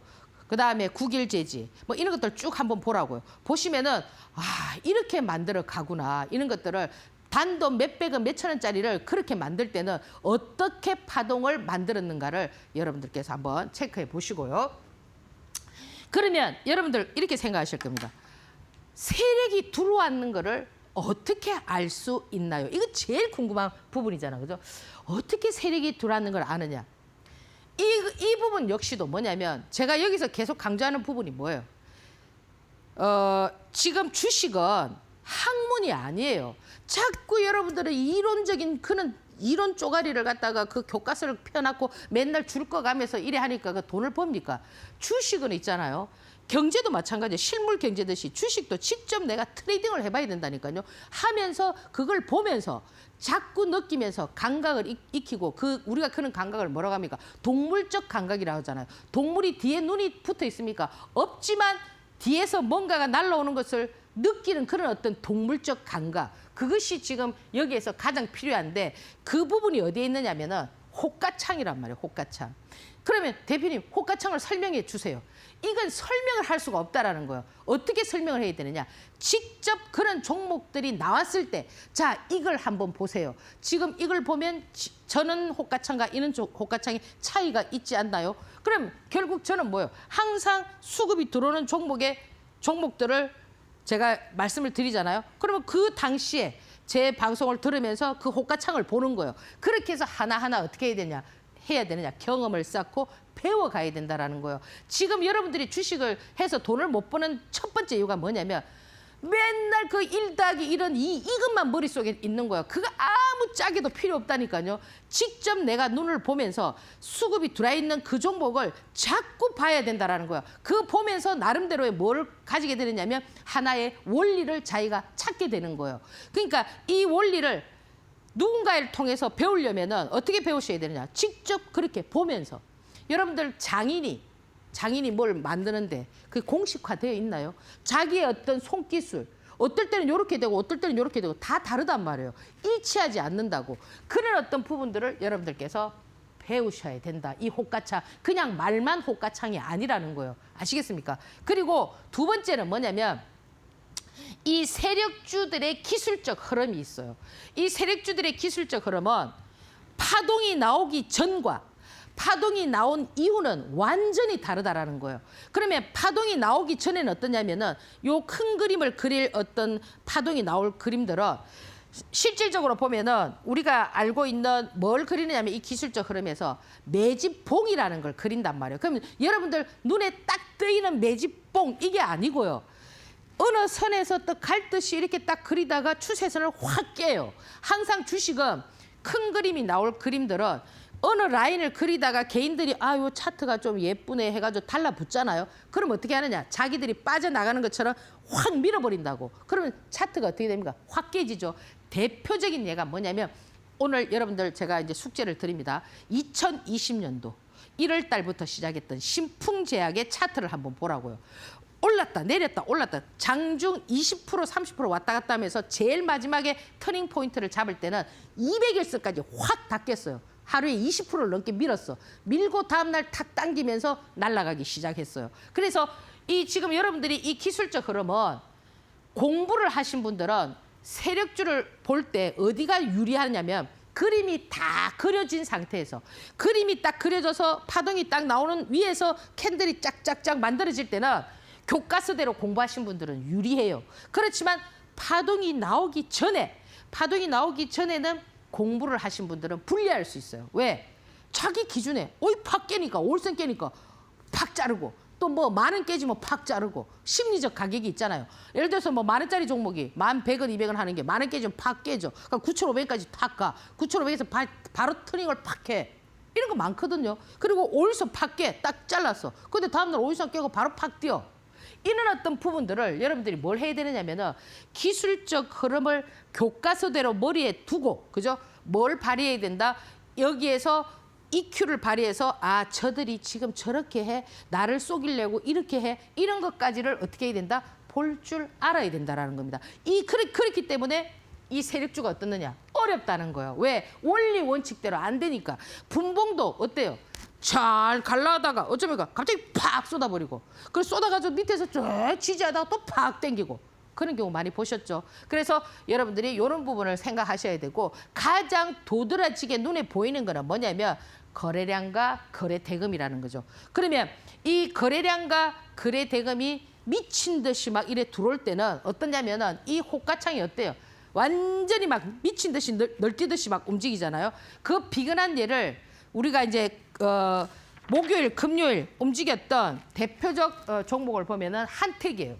그다음에 국일제지 뭐 이런 것들 쭉 한번 보라고요. 보시면은 아 이렇게 만들어 가구나 이런 것들을 단돈 몇백 원, 몇천 원짜리를 그렇게 만들 때는 어떻게 파동을 만들었는가를 여러분들께서 한번 체크해 보시고요. 그러면 여러분들 이렇게 생각하실 겁니다. 세력이 들어왔는 거를 어떻게 알 수 있나요? 이거 제일 궁금한 부분이잖아요. 그죠? 어떻게 세력이 들어왔는 걸 아느냐? 이 부분 역시도 뭐냐면 제가 여기서 계속 강조하는 부분이 뭐예요? 지금 주식은 학문이 아니에요. 자꾸 여러분들은 이론적인 그런 이론 쪼가리를 갖다가 그 교과서를 펴놓고 맨날 줄 거 가면서 이래 하니까 그 돈을 법니까? 주식은 있잖아요. 경제도 마찬가지예요. 실물 경제듯이 주식도 직접 내가 트레이딩을 해봐야 된다니까요. 하면서 그걸 보면서 자꾸 느끼면서 감각을 익히고 우리가 그런 감각을 뭐라고 합니까? 동물적 감각이라고 하잖아요. 동물이 뒤에 눈이 붙어 있습니까? 없지만 뒤에서 뭔가가 날아오는 것을 느끼는 그런 어떤 동물적 감각. 그것이 지금 여기에서 가장 필요한데 그 부분이 어디에 있느냐면은 호가창이란 말이에요. 호가창. 그러면 대표님 호가창을 설명해 주세요. 이건 설명을 할 수가 없다라는 거예요. 어떻게 설명을 해야 되느냐. 직접 그런 종목들이 나왔을 때 자 이걸 한번 보세요. 지금 이걸 보면 저는 호가창과 이는 호가창이 차이가 있지 않나요? 그럼 결국 저는 뭐예요? 항상 수급이 들어오는 종목들을 제가 말씀을 드리잖아요. 그러면 그 당시에 제 방송을 들으면서 그 호가창을 보는 거예요. 그렇게 해서 하나하나 어떻게 해야 되느냐. 경험을 쌓고 배워가야 된다라는 거예요. 지금 여러분들이 주식을 해서 돈을 못 버는 첫 번째 이유가 뭐냐면 맨날 그 1+1은 2 이것만 머릿속에 있는 거예요. 그거 아무 짝에도 필요 없다니까요. 직접 내가 눈을 보면서 수급이 들어있는 그 종목을 자꾸 봐야 된다라는 거예요. 그 보면서 나름대로의 뭘 가지게 되느냐면 하나의 원리를 자기가 찾게 되는 거예요. 그러니까 이 원리를 누군가를 통해서 배우려면은 어떻게 배우셔야 되느냐. 직접 그렇게 보면서. 여러분들 장인이 뭘 만드는데 그게 공식화되어 있나요? 자기의 어떤 손기술, 어떨 때는 이렇게 되고 어떨 때는 이렇게 되고 다 다르단 말이에요. 일치하지 않는다고. 그런 어떤 부분들을 여러분들께서 배우셔야 된다. 이 호가창, 그냥 말만 호가창이 아니라는 거예요. 아시겠습니까? 그리고 두 번째는 뭐냐면 이 세력주들의 기술적 흐름이 있어요. 이 세력주들의 기술적 흐름은 파동이 나오기 전과 파동이 나온 이후는 완전히 다르다라는 거예요. 그러면 파동이 나오기 전에는 어떠냐면은 요 큰 그림을 그릴 어떤 파동이 나올 그림들은 실질적으로 보면은 우리가 알고 있는 뭘 그리느냐면 이 기술적 흐름에서 매집봉이라는 걸 그린단 말이에요. 그러면 여러분들 눈에 딱 뜨이는 매집봉 이게 아니고요. 어느 선에서 또 갈듯이 이렇게 딱 그리다가 추세선을 확 깨요. 항상 주식은 큰 그림이 나올 그림들은 어느 라인을 그리다가 개인들이 요 차트가 좀 예쁘네 해가지고 달라붙잖아요. 그럼 어떻게 하느냐. 자기들이 빠져나가는 것처럼 확 밀어버린다고. 그러면 차트가 어떻게 됩니까? 확 깨지죠. 대표적인 예가 뭐냐면 오늘 여러분들 제가 이제 숙제를 드립니다. 2020년도 1월 달부터 시작했던 신풍제약의 차트를 한번 보라고요. 올랐다 내렸다 올랐다 장중 20% 30% 왔다 갔다 하면서 제일 마지막에 터닝 포인트를 잡을 때는 200일선까지 확 닫겠어요. 하루에 20%를 넘게 밀었어. 밀고 다음날 탁 당기면서 날아가기 시작했어요. 그래서 이 지금 여러분들이 이 기술적 흐름은 공부를 하신 분들은 세력주를 볼 때 어디가 유리하냐면 그림이 다 그려진 상태에서 그림이 딱 그려져서 파동이 딱 나오는 위에서 캔들이 짝짝짝 만들어질 때는 교과서대로 공부하신 분들은 유리해요. 그렇지만 파동이 나오기 전에는 공부를 하신 분들은 불리할 수 있어요. 왜? 자기 기준에 팍 깨니까 올선 깨니까 팍 자르고 또 뭐 만원 깨지면 팍 자르고 심리적 가격이 있잖아요. 예를 들어서 뭐 만 원짜리 종목이 1,100원, 200원 하는 게 만원 깨지면 팍 깨져. 그러니까 9,500원까지 팍 가. 9,500에서 바로 터닝을 팍 해. 이런 거 많거든요. 그리고 오일선 팍 깨. 딱 잘랐어. 근데 다음날 오일선 깨고 바로 팍 뛰어. 이런 어떤 부분들을 여러분들이 뭘 해야 되느냐면은 기술적 흐름을 교과서대로 머리에 두고, 그죠? 뭘 발휘해야 된다? 여기에서 EQ를 발휘해서 저들이 지금 저렇게 해, 나를 속이려고 이렇게 해, 이런 것까지를 어떻게 해야 된다? 볼 줄 알아야 된다라는 겁니다. 그렇기 때문에 이 세력주가 어떻느냐? 어렵다는 거예요. 왜? 원리 원칙대로 안 되니까. 분봉도 어때요? 잘 갈라다가 어쩌면 갑자기 팍 쏟아버리고 그걸 쏟아가지고 밑에서 쭉 지지하다가 또 팍 당기고 그런 경우 많이 보셨죠. 그래서 여러분들이 이런 부분을 생각하셔야 되고 가장 도드라지게 눈에 보이는 거는 뭐냐면 거래량과 거래 대금이라는 거죠. 그러면 이 거래량과 거래 대금이 미친 듯이 막 이래 들어올 때는 어떠냐면은 이 호가창이 어때요? 완전히 막 미친 듯이 널뛰듯이 막 움직이잖아요. 그 비근한 예를 우리가 이제 목요일, 금요일 움직였던 대표적 종목을 보면은 한택이에요.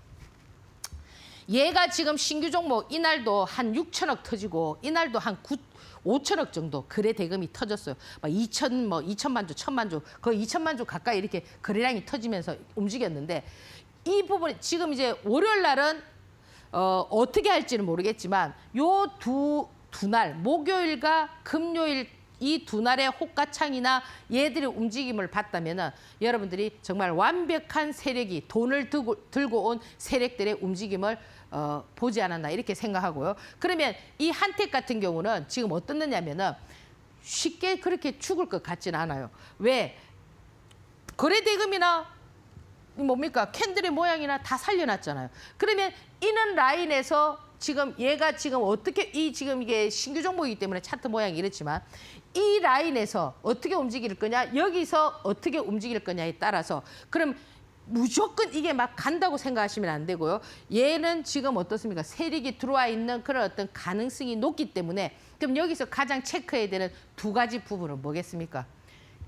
얘가 지금 신규 종목 이날도 한 6천억 터지고 이날도 한 5천억 정도 거래 대금이 터졌어요. 막 2천만 주, 1천만 주, 거의 2천만 주 가까이 이렇게 거래량이 터지면서 움직였는데 이 부분 지금 이제 월요일 날은 어떻게 할지는 모르겠지만 요 두 날 목요일과 금요일 이 두 날의 호가창이나 얘들의 움직임을 봤다면은 여러분들이 정말 완벽한 세력이 돈을 들고 온 세력들의 움직임을 보지 않았나 이렇게 생각하고요. 그러면 이 한택 같은 경우는 지금 어떻느냐면은 쉽게 그렇게 죽을 것 같지는 않아요. 왜? 거래대금이나 뭡니까? 캔들의 모양이나 다 살려놨잖아요. 그러면 이는 라인에서 지금 얘가 지금 어떻게 지금 이게 신규 종목이기 때문에 차트 모양이 이렇지만 이 라인에서 어떻게 움직일 거냐, 여기서 어떻게 움직일 거냐에 따라서 그럼 무조건 이게 막 간다고 생각하시면 안 되고요. 얘는 지금 어떻습니까? 세력이 들어와 있는 그런 어떤 가능성이 높기 때문에 그럼 여기서 가장 체크해야 되는 두 가지 부분은 뭐겠습니까?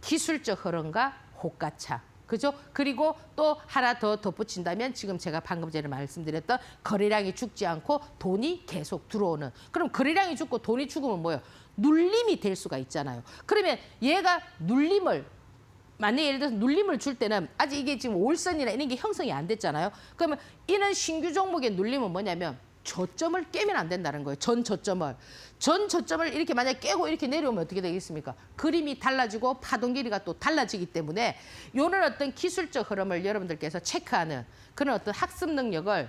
기술적 흐름과 호가차. 그죠? 그리고 또 하나 더 덧붙인다면 지금 제가 방금 전에 말씀드렸던 거래량이 죽지 않고 돈이 계속 들어오는. 그럼 거래량이 죽고 돈이 죽으면 뭐예요? 눌림이 될 수가 있잖아요. 그러면 얘가 눌림을 만약에 예를 들어서 눌림을 줄 때는 아직 이게 지금 5일선이나 이런 게 형성이 안 됐잖아요. 그러면 이는 신규 종목의 눌림은 뭐냐면 저점을 깨면 안 된다는 거예요. 전 저점을 이렇게 만약에 깨고 이렇게 내려오면 어떻게 되겠습니까? 그림이 달라지고 파동 길이가 또 달라지기 때문에 이런 어떤 기술적 흐름을 여러분들께서 체크하는 그런 어떤 학습 능력을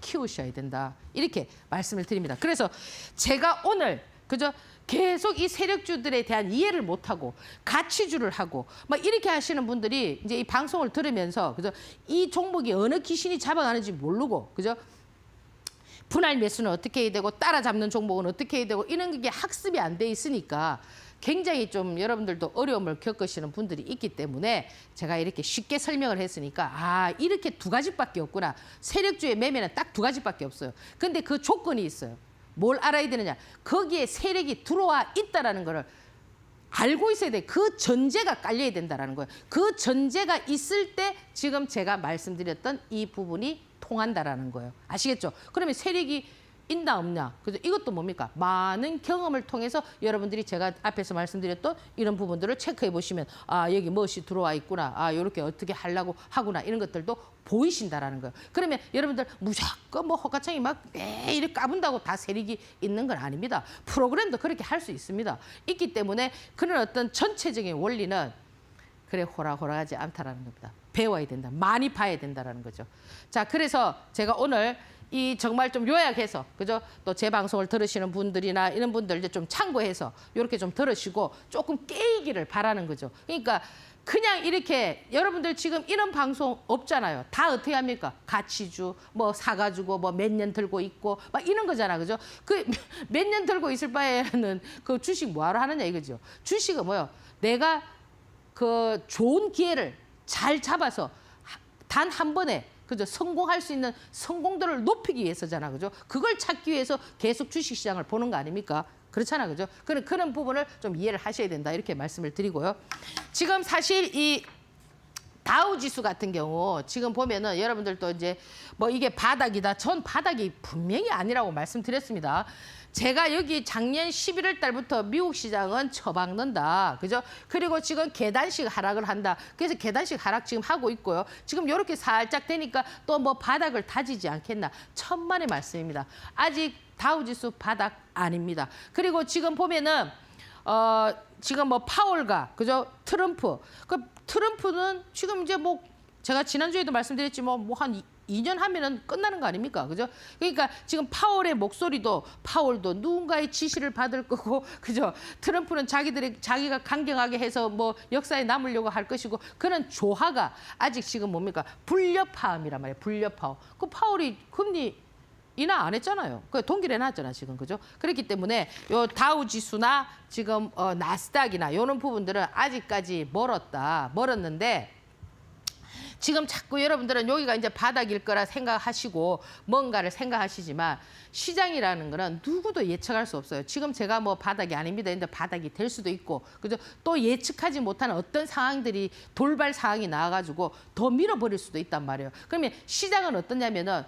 키우셔야 된다. 이렇게 말씀을 드립니다. 그래서 제가 오늘 그저 계속 이 세력주들에 대한 이해를 못하고 가치주를 하고 막 이렇게 하시는 분들이 이제 이 방송을 들으면서 그저 이 종목이 어느 귀신이 잡아가는지 모르고 그죠? 분할 매수는 어떻게 해야 되고 따라잡는 종목은 어떻게 해야 되고 이런 게 학습이 안 돼 있으니까 굉장히 좀 여러분들도 어려움을 겪으시는 분들이 있기 때문에 제가 이렇게 쉽게 설명을 했으니까 아 이렇게 두 가지밖에 없구나. 세력주의 매매는 딱 두 가지밖에 없어요. 근데 그 조건이 있어요. 뭘 알아야 되느냐. 거기에 세력이 들어와 있다라는 거를 알고 있어야 돼. 그 전제가 깔려야 된다는 거예요. 그 전제가 있을 때 지금 제가 말씀드렸던 이 부분이 통한다라는 거예요. 아시겠죠? 그러면 세력이 있나 없냐? 그죠? 이것도 뭡니까? 많은 경험을 통해서 여러분들이 제가 앞에서 말씀드렸던 이런 부분들을 체크해 보시면 아 여기 무엇이 들어와 있구나. 아 이렇게 어떻게 하려고 하구나. 이런 것들도 보이신다라는 거예요. 그러면 여러분들 무조건 뭐 허가창이 막 이렇게 까분다고 다 세력이 있는 건 아닙니다. 프로그램도 그렇게 할 수 있습니다. 있기 때문에 그런 어떤 전체적인 원리는 그래 호락호락하지 않다라는 겁니다. 배워야 된다. 많이 봐야 된다라는 거죠. 자, 그래서 제가 오늘 이 정말 좀 요약해서 그죠? 또 제 방송을 들으시는 분들이나 이런 분들 이제 좀 참고해서 이렇게 좀 들으시고 조금 깨이기를 바라는 거죠. 그러니까 그냥 이렇게 여러분들 지금 이런 방송 없잖아요. 다 어떻게 합니까? 가치주 뭐 사가지고 뭐 몇 년 들고 있고 막 이런 거잖아, 그죠? 그 몇 년 들고 있을 바에는 그 주식 뭐하러 하느냐 이거죠. 주식은 뭐요? 내가 그 좋은 기회를 잘 잡아서 단 한 번에 그죠? 성공할 수 있는 성공도를 높이기 위해서잖아, 그죠? 그걸 찾기 위해서 계속 주식시장을 보는 거 아닙니까? 그렇잖아, 그죠? 그런 부분을 좀 이해를 하셔야 된다 이렇게 말씀을 드리고요. 지금 사실 이 다우 지수 같은 경우 지금 보면은 여러분들도 이제 뭐 이게 바닥이다. 전 바닥이 분명히 아니라고 말씀드렸습니다. 제가 여기 작년 11월 달부터 미국 시장은 처박는다. 그죠? 그리고 지금 계단식 하락을 한다. 그래서 계단식 하락 지금 하고 있고요. 지금 이렇게 살짝 되니까 또 뭐 바닥을 다지지 않겠나. 천만의 말씀입니다. 아직 다우지수 바닥 아닙니다. 그리고 지금 보면은 지금 뭐 파월과 그죠? 트럼프. 그 트럼프는 지금 이제 뭐 제가 지난주에도 말씀드렸지만 뭐 한 2년 하면은 끝나는 거 아닙니까? 그죠? 그러니까 지금 파월의 목소리도 파월도 누군가의 지시를 받을 거고, 그죠? 트럼프는 자기가 강경하게 해서 뭐 역사에 남으려고 할 것이고, 그런 조화가 아직 지금 뭡니까? 불협화음이란 말이에요. 불협화음. 그 파월이 금리 인하 안 했잖아요. 그 동결해 놨잖아 지금, 그죠? 그렇기 때문에 요 다우 지수나 지금 나스닥이나 이런 부분들은 아직까지 멀었는데. 지금 자꾸 여러분들은 여기가 이제 바닥일 거라 생각하시고 뭔가를 생각하시지만 시장이라는 거는 누구도 예측할 수 없어요. 지금 제가 뭐 바닥이 아닙니다. 근데 바닥이 될 수도 있고, 그죠? 또 예측하지 못하는 어떤 상황들이 돌발 상황이 나와가지고 더 밀어버릴 수도 있단 말이에요. 그러면 시장은 어떠냐면은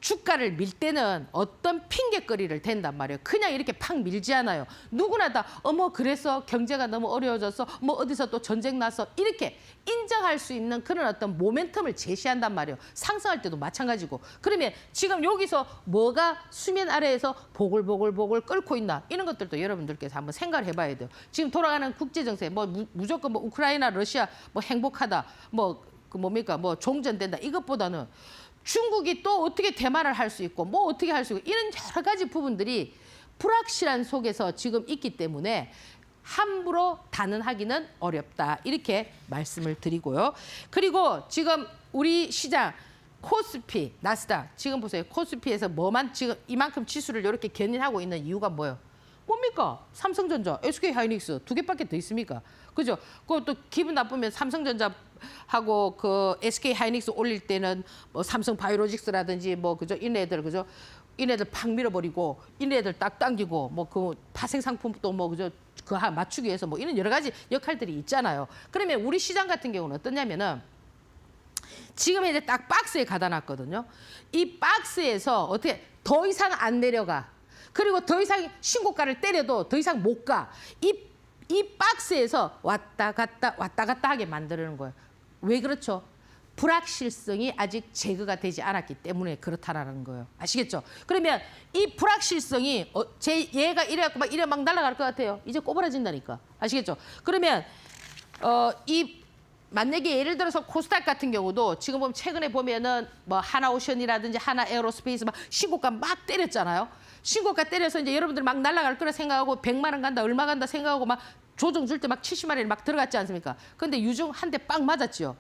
주가를 밀 때는 어떤 핑계거리를 댄단 말이에요. 그냥 이렇게 팍 밀지 않아요. 누구나 다 어머 그래서 경제가 너무 어려워져서 뭐 어디서 또 전쟁 나서 이렇게 인정할 수 있는 그런 어떤 모멘텀을 제시한단 말이에요. 상승할 때도 마찬가지고. 그러면 지금 여기서 뭐가 수면 아래에서 보글보글 끓고 있나 이런 것들도 여러분들께서 한번 생각을 해봐야 돼요. 지금 돌아가는 국제정세 뭐 무조건 뭐 우크라이나 러시아 뭐 행복하다 뭐 그 뭡니까 뭐 종전된다 이것보다는 중국이 또 어떻게 대만을 할 수 있고 뭐 어떻게 할 수 있고 이런 여러 가지 부분들이 불확실한 속에서 지금 있기 때문에 함부로 단언하기는 어렵다. 이렇게 말씀을 드리고요. 그리고 지금 우리 시장 코스피, 나스닥 지금 보세요. 코스피에서 뭐만 지금 이만큼 지수를 이렇게 견인하고 있는 이유가 뭐예요? 뭡니까? 삼성전자, SK하이닉스 두 개밖에 더 있습니까? 그죠? 그것도 기분 나쁘면 삼성전자하고 그 SK하이닉스 올릴 때는 뭐 삼성바이오로직스라든지 뭐 그죠? 이네들 그죠? 이네들 팍 밀어버리고 이네들 딱 당기고 뭐 그 파생 상품도 뭐 그죠? 그 맞추기 위해서 뭐 이런 여러 가지 역할들이 있잖아요. 그러면 우리 시장 같은 경우는 어떠냐면은 지금 이제 딱 박스에 가다 놨거든요. 이 박스에서 어떻게 더 이상 안 내려가. 그리고 더 이상 신고가를 때려도 더 이상 못 가. 이 박스에서 왔다 갔다 하게 만드는 거예요. 왜 그렇죠? 불확실성이 아직 제거가 되지 않았기 때문에 그렇다라는 거예요. 아시겠죠? 그러면 이 불확실성이 얘가 이래갖고 막 이래 막 날아갈 것 같아요. 이제 꼬부라진다니까. 아시겠죠? 그러면 만약에 예를 들어서 코스닥 같은 경우도 지금 보면 최근에 보면은 뭐 하나오션이라든지 하나에어로스페이스 막 신고가 막 때렸잖아요. 신고가 때려서 이제 여러분들 막 날아갈 거라 생각하고 100만 원 간다, 얼마 간다 생각하고 막 조정 줄 때 막 70만 원이 막 들어갔지 않습니까? 근데 유중 한 대 빵 맞았죠.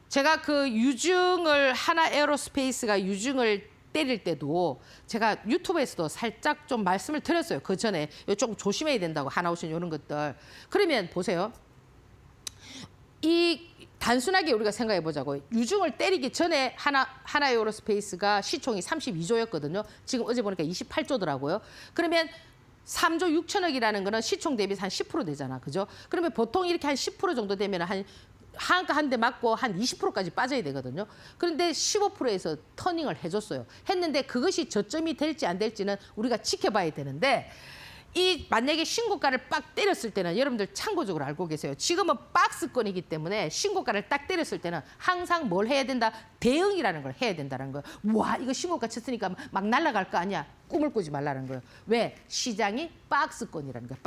제가 그 유중을 하나에어로스페이스가 유중을 때릴 때도 제가 유튜브에서도 살짝 좀 말씀을 드렸어요. 그 전에 조금 조심해야 된다고 하나오션 이런 것들. 그러면 보세요. 이 단순하게 우리가 생각해 보자고. 유중을 때리기 전에 하나에어로스페이스가 시총이 32조였거든요. 지금 어제 보니까 28조더라고요. 그러면 3조 6천억이라는 거는 시총 대비해서 한 10% 되잖아. 그죠? 그러면 보통 이렇게 한 10% 정도 되면 한 하한가 한 대 맞고 한 20%까지 빠져야 되거든요. 그런데 15%에서 터닝을 해줬어요. 했는데 그것이 저점이 될지 안 될지는 우리가 지켜봐야 되는데 만약에 신고가를 빡 때렸을 때는 여러분들 참고적으로 알고 계세요. 지금은 박스권이기 때문에 신고가를 딱 때렸을 때는 항상 뭘 해야 된다? 대응이라는 걸 해야 된다는 거예요. 와 이거 신고가 쳤으니까 막 날아갈 거 아니야. 꿈을 꾸지 말라는 거예요. 왜? 시장이 박스권이라는 거예요.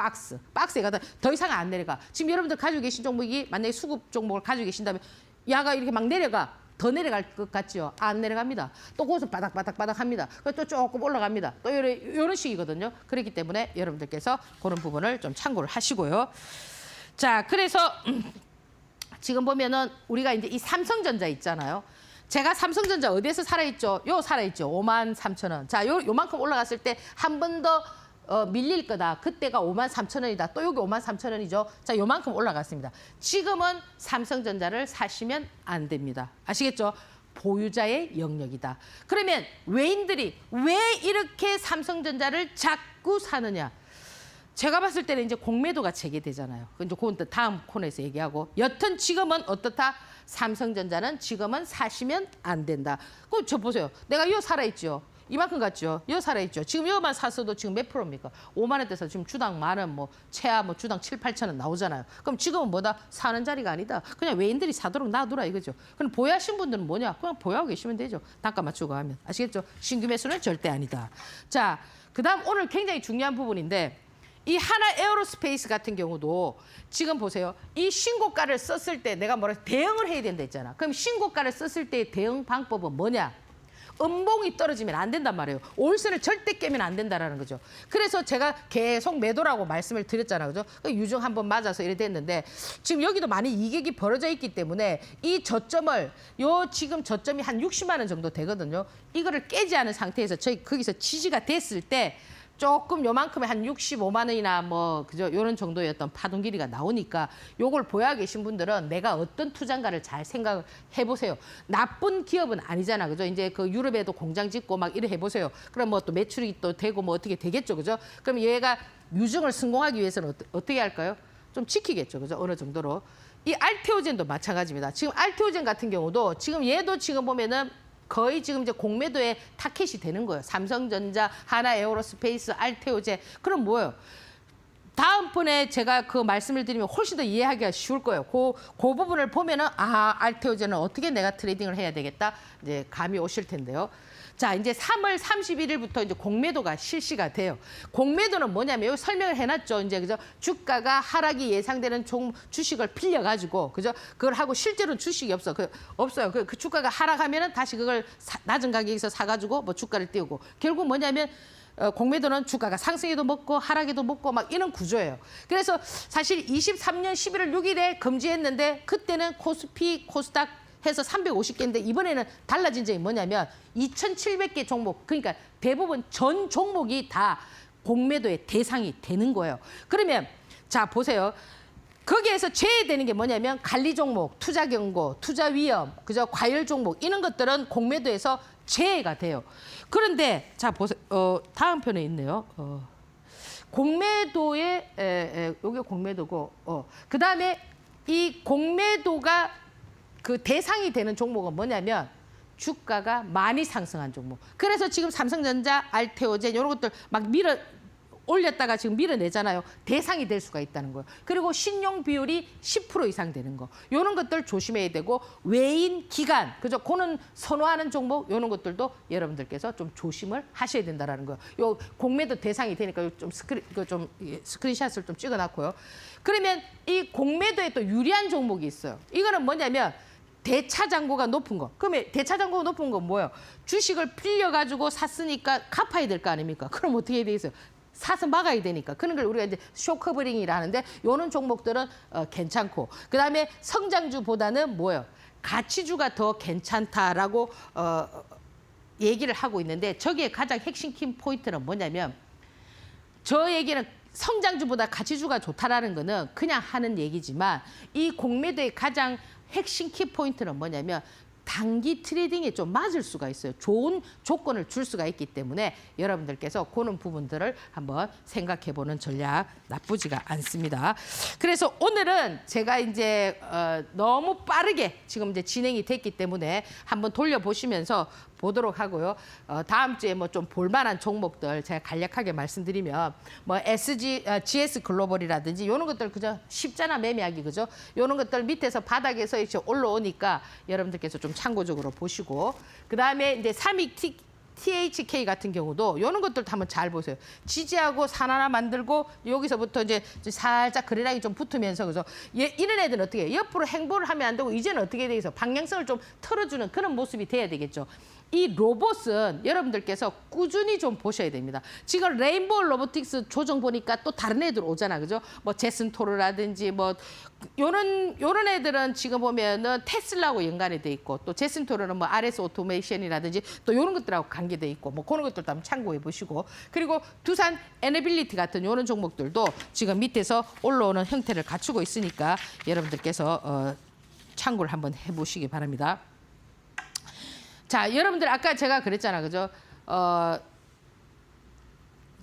박스에 가다 더 이상 안 내려가. 지금 여러분들 가지고 계신 종목이 만약에 수급 종목을 가지고 계신다면 야가 이렇게 막 내려가. 더 내려갈 것 같죠? 안 내려갑니다. 또 거기서 바닥바닥 합니다. 또 조금 올라갑니다. 또 이런 식이거든요. 그렇기 때문에 여러분들께서 그런 부분을 좀 참고를 하시고요. 자, 그래서 지금 보면은 우리가 이제 이 삼성전자 있잖아요. 제가 삼성전자 어디에서 살아있죠? 살아있죠. 53,000원. 자, 요만큼 올라갔을 때 한 번 더 밀릴 거다. 그때가 53,000원이다. 또 여기 53,000원이죠. 자, 요만큼 올라갔습니다. 지금은 삼성전자를 사시면 안 됩니다. 아시겠죠? 보유자의 영역이다. 그러면 외인들이 왜 이렇게 삼성전자를 자꾸 사느냐? 제가 봤을 때는 이제 공매도가 재개되잖아요. 이제 그건 또 다음 코너에서 얘기하고. 여튼 지금은 어떻다? 삼성전자는 지금은 사시면 안 된다. 그럼 저 보세요. 내가 요 살아있죠. 이만큼 갔죠. 요 살아있죠. 지금 요만 샀어도 지금 몇 프로입니까? 5만 원대에서 지금 주당 만 원, 뭐 최하 뭐 주당 7, 8천 원 나오잖아요. 그럼 지금은 뭐다? 사는 자리가 아니다. 그냥 외인들이 사도록 놔두라 이거죠. 그럼 보유하신 분들은 뭐냐? 그냥 보유하고 계시면 되죠. 단가 맞추고 하면. 아시겠죠? 신규 매수는 절대 아니다. 자, 그다음 오늘 굉장히 중요한 부분인데 이 하나에어로스페이스 같은 경우도 지금 보세요. 이 신고가를 썼을 때 내가 대응을 해야 된다 했잖아. 그럼 신고가를 썼을 때의 대응 방법은 뭐냐? 음봉이 떨어지면 안 된단 말이에요. 올선을 절대 깨면 안 된다라는 거죠. 그래서 제가 계속 매도라고 말씀을 드렸잖아요. 그죠? 유중 한번 맞아서 이래 됐는데 지금 여기도 많이 이격이 벌어져 있기 때문에 이 저점을 지금 저점이 한 60만 원 정도 되거든요. 이거를 깨지 않은 상태에서 저희 거기서 지지가 됐을 때 조금 요만큼에 한 65만 원이나 뭐 그죠 요런 정도의 어떤 파동 길이가 나오니까 요걸 보유하고 계신 분들은 내가 어떤 투자인가를 잘 생각을 해보세요. 나쁜 기업은 아니잖아, 그죠? 이제 그 유럽에도 공장 짓고 막 이래 해보세요. 그럼 뭐 또 매출이 또 되고 뭐 어떻게 되겠죠, 그죠? 그럼 얘가 유증을 성공하기 위해서는 어떻게 할까요? 좀 지키겠죠, 그죠? 어느 정도로. 이 알테오젠도 마찬가지입니다. 지금 알테오젠 같은 경우도 지금 얘도 지금 보면은 거의 지금 이제 공매도의 타켓이 되는 거예요. 삼성전자, 하나에어로스페이스, 알테오제. 그럼 뭐예요? 다음번에 제가 그 말씀을 드리면 훨씬 더 이해하기가 쉬울 거예요. 그 부분을 보면은 알테오제는 어떻게 내가 트레이딩을 해야 되겠다. 이제 감이 오실 텐데요. 자, 이제 3월 31일부터 이제 공매도가 실시가 돼요. 공매도는 뭐냐면 여기 설명을 해놨죠. 이제 그죠? 주가가 하락이 예상되는 주식을 빌려가지고 그죠? 그걸 하고 실제로는 주식이 없어요. 그 주가가 하락하면은 다시 그걸 낮은 가격에서 사가지고 뭐 주가를 띄우고 결국 뭐냐면. 공매도는 주가가 상승에도 먹고 하락에도 먹고 막 이런 구조예요. 그래서 사실 23년 11월 6일에 금지했는데 그때는 코스피, 코스닥 해서 350개인데 이번에는 달라진 점이 뭐냐면 2,700개 종목, 그러니까 대부분 전 종목이 다 공매도의 대상이 되는 거예요. 그러면 자 보세요. 거기에서 제외되는 게 뭐냐면 관리 종목, 투자 경고, 투자 위험, 그죠? 과열 종목 이런 것들은 공매도에서 제외가 돼요. 그런데 자 보세요. 다음 편에 있네요. 공매도에 여기 공매도고 그다음에 이 공매도가 그 대상이 되는 종목은 뭐냐면 주가가 많이 상승한 종목. 그래서 지금 삼성전자, 알테오제 이런 것들 막 올렸다가 지금 밀어내잖아요. 대상이 될 수가 있다는 거예요. 그리고 신용 비율이 10% 이상 되는 거. 이런 것들 조심해야 되고 외인 기관, 그죠? 그는 선호하는 종목 이런 것들도 여러분들께서 좀 조심을 하셔야 된다라는 거예요. 요 공매도 대상이 되니까 좀 스크린샷을 좀 찍어놨고요. 그러면 이 공매도에 또 유리한 종목이 있어요. 이거는 뭐냐면 대차장고가 높은 거. 그러면 대차장고가 높은 건 뭐예요? 주식을 빌려가지고 샀으니까 갚아야 될 거 아닙니까? 그럼 어떻게 해야 되겠어요? 사서 막아야 되니까. 그런 걸 우리가 이제 쇼커버링이라 하는데 요런 종목들은 괜찮고. 그다음에 성장주보다는 뭐예요? 가치주가 더 괜찮다라고 얘기를 하고 있는데 저기에 가장 핵심 키 포인트는 뭐냐면 저 얘기는 성장주보다 가치주가 좋다라는 거는 그냥 하는 얘기지만 이 공매도의 가장 핵심 키 포인트는 뭐냐면 단기 트레이딩에 좀 맞을 수가 있어요. 좋은 조건을 줄 수가 있기 때문에 여러분들께서 그런 부분들을 한번 생각해보는 전략 나쁘지가 않습니다. 그래서 오늘은 제가 이제 너무 빠르게 지금 이제 진행이 됐기 때문에 한번 돌려보시면서 보도록 하고요. 다음 주에 뭐 좀 볼만한 종목들 제가 간략하게 말씀드리면 뭐 GS 글로벌이라든지 이런 것들 그저 쉽잖아 매매하기 그죠? 이런 것들 밑에서 바닥에서 이제 올라오니까 여러분들께서 좀 참고적으로 보시고 그 다음에 이제 THK 같은 경우도 이런 것들도 한번 잘 보세요. 지지하고 산 하나 만들고 여기서부터 이제 살짝 그래라이 좀 붙으면서 그죠? 이런 애들은 어떻게 해요? 옆으로 행보를 하면 안 되고 이제는 어떻게 돼서 방향성을 좀 틀어주는 그런 모습이 돼야 되겠죠. 이 로봇은 여러분들께서 꾸준히 좀 보셔야 됩니다. 지금 레인보우 로보틱스 조정 보니까 또 다른 애들 오잖아, 그죠? 뭐 제슨토르라든지 뭐 요런 애들은 지금 보면은 테슬라하고 연관이 돼 있고 또 제슨토르는 뭐 RS 오토메이션이라든지 또 요런 것들하고 관계돼 있고 뭐 그런 것들도 한번 참고해 보시고 그리고 두산 에너빌리티 같은 요런 종목들도 지금 밑에서 올라오는 형태를 갖추고 있으니까 여러분들께서 참고를 한번 해보시기 바랍니다. 자, 여러분들 아까 제가 그랬잖아, 그죠?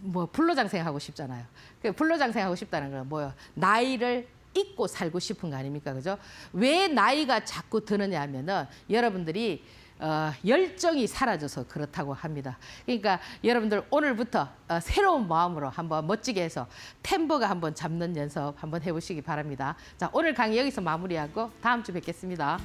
뭐 불로장생 하고 싶잖아요. 그 불로장생 하고 싶다는 건 뭐예요? 나이를 잊고 살고 싶은 거 아닙니까, 그죠? 왜 나이가 자꾸 드느냐 하면은 여러분들이 열정이 사라져서 그렇다고 합니다. 그러니까 여러분들 오늘부터 새로운 마음으로 한번 멋지게 해서 템버가 한번 잡는 연습 한번 해보시기 바랍니다. 자, 오늘 강의 여기서 마무리하고 다음 주 뵙겠습니다.